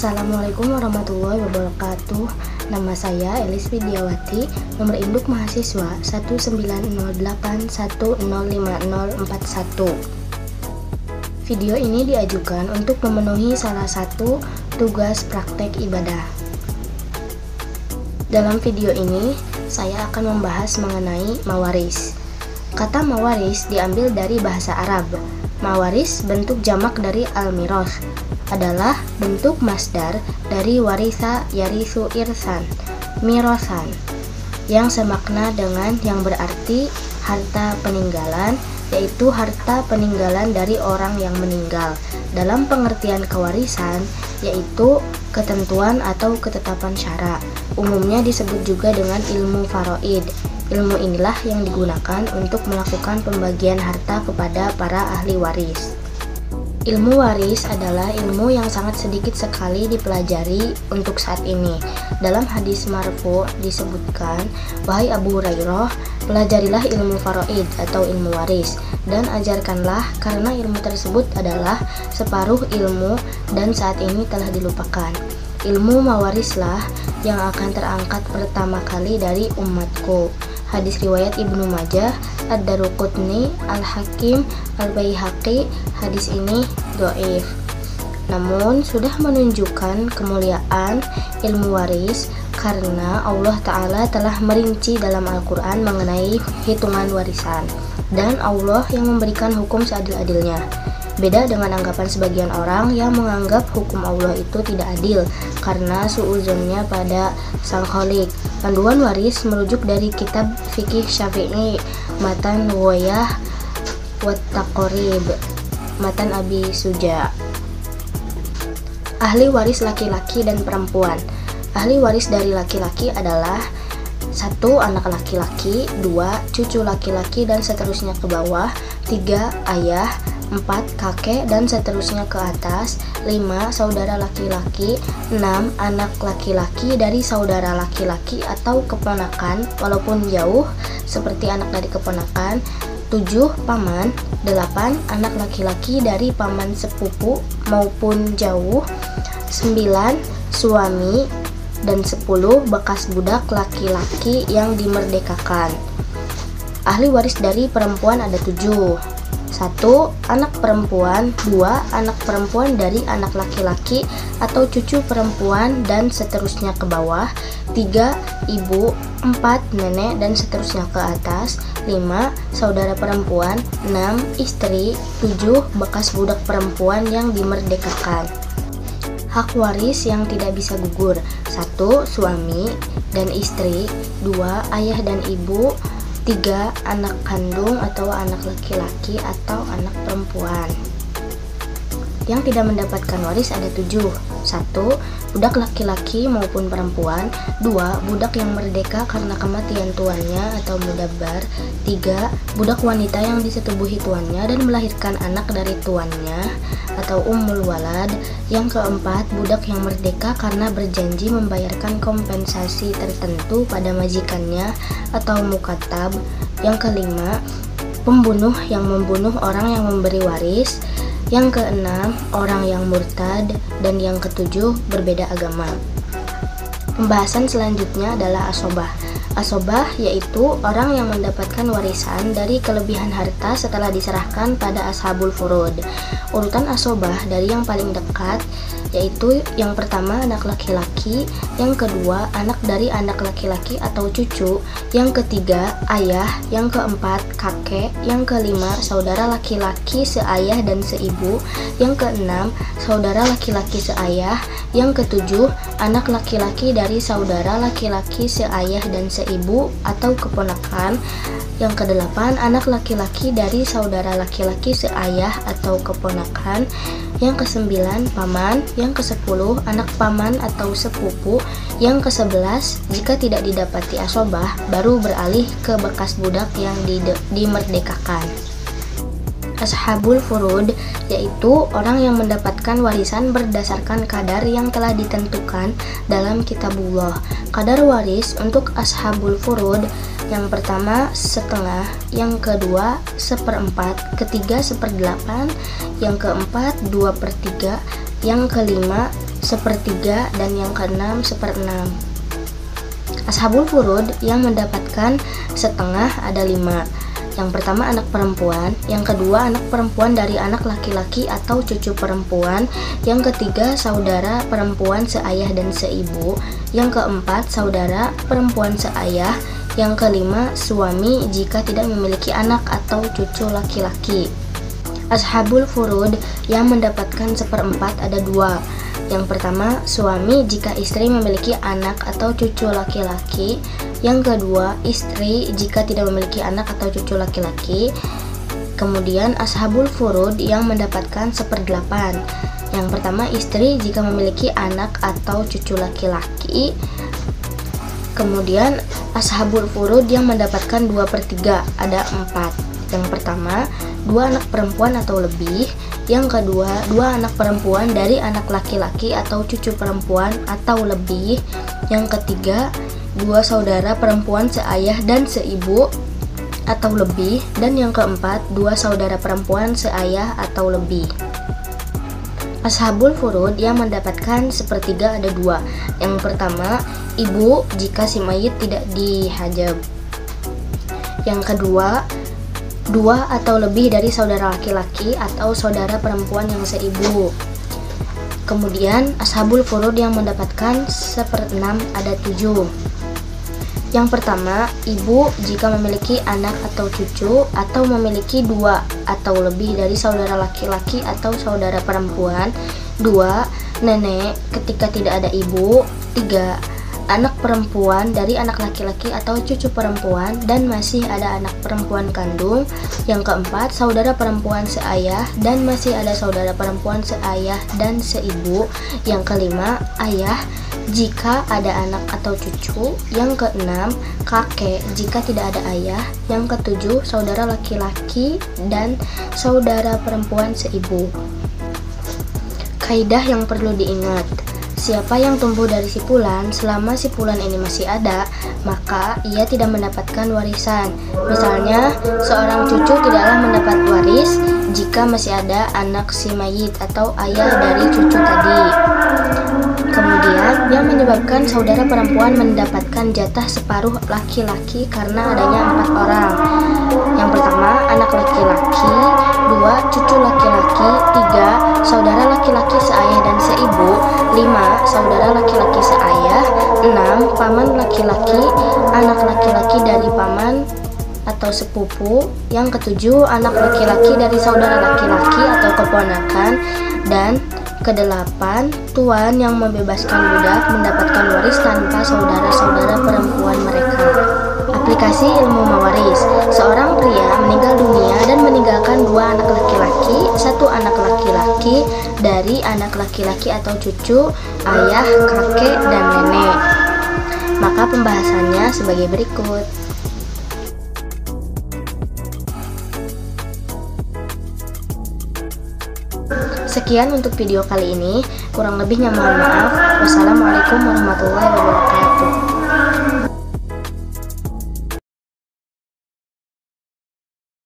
Assalamualaikum warahmatullahi wabarakatuh. Nama saya Elis Widiawati, nomor induk mahasiswa 19081050041. Video ini diajukan untuk memenuhi salah satu tugas praktek ibadah. Dalam video ini, saya akan membahas mengenai mawaris. Kata mawaris diambil dari bahasa Arab. Mawaris bentuk jamak dari al-miroth, adalah bentuk masdar dari warisa yarisu irsan, mirosan, yang semakna dengan yang berarti harta peninggalan, yaitu harta peninggalan dari orang yang meninggal. Dalam pengertian kewarisan, yaitu ketentuan atau ketetapan syara. Umumnya disebut juga dengan ilmu faraid. Ilmu inilah yang digunakan untuk melakukan pembagian harta kepada para ahli waris. Ilmu waris adalah ilmu yang sangat sedikit sekali dipelajari untuk saat ini. Dalam hadis marfu disebutkan, "Wahai Abu Hurairah, pelajarilah ilmu faraid atau ilmu waris, dan ajarkanlah karena ilmu tersebut adalah separuh ilmu dan saat ini telah dilupakan. Ilmu mawarislah yang akan terangkat pertama kali dari umatku." Hadis riwayat Ibnu Majah, Ad-Daruqutni, Al-Hakim, Al-Baihaqi. Hadis ini dhaif. Namun sudah menunjukkan kemuliaan ilmu waris karena Allah Ta'ala telah merinci dalam Al-Quran mengenai hitungan warisan, dan Allah yang memberikan hukum seadil-adilnya. Beda dengan anggapan sebagian orang yang menganggap hukum Allah itu tidak adil karena suudzonnya pada Sang Khalik. Panduan waris merujuk dari kitab fikih Syafi'i, Matan Nuwayah wat Taqrib, Matan Abi Suja. Ahli waris laki-laki dan perempuan. Ahli waris dari laki-laki adalah 1. Anak laki-laki, 2. Cucu laki-laki dan seterusnya ke bawah, 3. Ayah, 4. Kakek dan seterusnya ke atas, 5. Saudara laki-laki, 6. Anak laki-laki dari saudara laki-laki atau keponakan walaupun jauh seperti anak dari keponakan, 7. Paman, 8. Anak laki-laki dari paman sepupu maupun jauh, 9. Suami, dan 10. Bekas budak laki-laki yang dimerdekakan. Ahli waris dari perempuan ada 7. 1. Anak perempuan, 2. Anak perempuan dari anak laki-laki atau cucu perempuan dan seterusnya ke bawah, 3. Ibu, 4. Nenek dan seterusnya ke atas, 5. Saudara perempuan, 6. Istri, 7. Bekas budak perempuan yang dimerdekakan. Hak waris yang tidak bisa gugur: 1. Suami dan istri, 2. Ayah dan ibu, 3. Anak kandung atau anak laki-laki atau anak perempuan. Yang tidak mendapatkan waris ada 7. 1. Budak laki-laki maupun perempuan, 2. Budak yang merdeka karena kematian tuannya atau mudabbar, 3. Budak wanita yang disetubuhi tuannya dan melahirkan anak dari tuannya atau ummul walad. Yang keempat, budak yang merdeka karena berjanji membayarkan kompensasi tertentu pada majikannya atau mukatab. Yang kelima, pembunuh yang membunuh orang yang memberi waris. Yang keenam, orang yang murtad. Dan yang ketujuh, berbeda agama. Pembahasan selanjutnya adalah asobah. Asobah yaitu orang yang mendapatkan warisan dari kelebihan harta setelah diserahkan pada ashabul furud. Urutan asobah dari yang paling dekat yaitu yang pertama anak laki-laki, yang kedua anak dari anak laki-laki atau cucu, yang ketiga ayah, yang keempat kakek, yang kelima saudara laki-laki seayah dan seibu, yang keenam saudara laki-laki seayah, yang ketujuh anak laki-laki dari saudara laki-laki seayah dan seibu atau keponakan, yang kedelapan anak laki-laki dari saudara laki-laki seayah atau keponakan, yang kesembilan paman, yang kesepuluh anak paman atau sepupu, yang kesebelas jika tidak didapati asobah baru beralih ke bekas budak yang dimerdekakan. Ashabul furud yaitu orang yang mendapatkan warisan berdasarkan kadar yang telah ditentukan dalam kitabullah. Kadar waris untuk ashabul furud: yang pertama setengah, yang kedua seperempat, ketiga 1/8, yang keempat 2/3, yang kelima sepertiga, dan yang keenam seperenam. Ashabul furud yang mendapatkan setengah ada 5. Yang pertama anak perempuan, yang kedua anak perempuan dari anak laki-laki atau cucu perempuan, yang ketiga saudara perempuan seayah dan seibu, yang keempat saudara perempuan seayah, yang kelima suami jika tidak memiliki anak atau cucu laki-laki. Ashabul furud yang mendapatkan seperempat ada 2. Yang pertama suami jika istri memiliki anak atau cucu laki-laki, yang kedua istri jika tidak memiliki anak atau cucu laki-laki. Kemudian ashabul furud yang mendapatkan 1/8. Yang pertama istri jika memiliki anak atau cucu laki-laki. Kemudian ashabul furud yang mendapatkan 2/3 ada 4. Yang pertama 2 anak perempuan atau lebih, yang kedua 2 anak perempuan dari anak laki-laki atau cucu perempuan atau lebih, yang ketiga 2 saudara perempuan seayah dan seibu atau lebih, dan yang keempat 2 saudara perempuan seayah atau lebih. Ashabul furud yang mendapatkan 1/3 ada 2. Yang pertama ibu jika si mayit tidak dihajab, yang kedua 2 atau lebih dari saudara laki-laki atau saudara perempuan yang seibu. Kemudian ashabul furud yang mendapatkan 1/6 ada 7. Yang pertama ibu jika memiliki anak atau cucu atau memiliki 2 atau lebih dari saudara laki-laki atau saudara perempuan. 2 nenek ketika tidak ada ibu. 3 anak perempuan dari anak laki-laki atau cucu perempuan dan masih ada anak perempuan kandung. Yang keempat saudara perempuan seayah dan masih ada saudara perempuan seayah dan seibu. Yang kelima ayah jika ada anak atau cucu. Yang keenam kakek jika tidak ada ayah. Yang ketujuh saudara laki-laki dan saudara perempuan seibu. Kaidah yang perlu diingat: siapa yang tumbuh dari sipulan, selama sipulan ini masih ada, maka ia tidak mendapatkan warisan. Misalnya, seorang cucu tidaklah mendapat waris jika masih ada anak si mayit atau ayah dari cucu tadi. Kemudian, yang menyebabkan saudara perempuan mendapatkan jatah separuh laki-laki karena adanya 4 orang. Yang pertama, anak laki-laki. 2 cucu laki-laki. 3 saudara laki-laki seayah dan seibu. 5 saudara laki-laki seayah. 6 paman laki-laki, anak laki-laki dari paman atau sepupu. Yang ketujuh anak laki-laki dari saudara laki-laki atau keponakan. Dan kedelapan, tuan yang membebaskan budak mendapatkan waris tanpa saudara-saudara perempuan mereka. Aplikasi ilmu mawaris: seorang pria meninggal dunia dan meninggalkan 2 anak laki-laki, 1 anak laki-laki dari anak laki-laki atau cucu, ayah, kakek, dan nenek. Maka pembahasannya sebagai berikut. Sekian untuk video kali ini, kurang lebihnya mohon maaf. Wassalamualaikum warahmatullahi wabarakatuh.